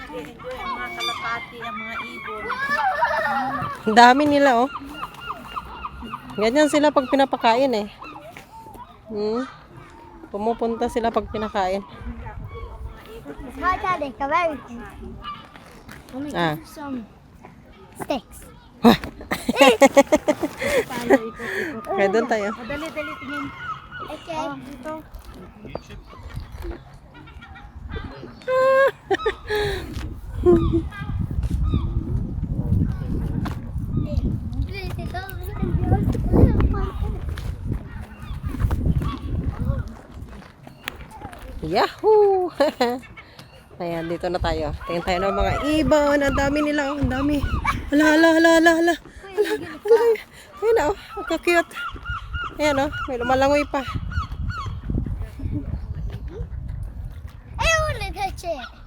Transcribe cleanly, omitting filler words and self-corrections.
nag-enjoy ang mga kalapati, ang mga ibon. Ang dami nila, oh. Ganyan sila pag pinapakain, eh. Pumupunta sila pag pinakain. Hi, Daddy. Come here. Let me Ah. give you some sticks. Kaya doon tayo. Dali, tingin. Okay. Dito. Yahoo! Ayan, dito na tayo. Tingin tayo ng mga ibon. Ang dami nila, oh. Ang dami. Hala. Ayan na, oh. Ang cute. Ayan, oh. May lumalangoy pa. I want to touch it.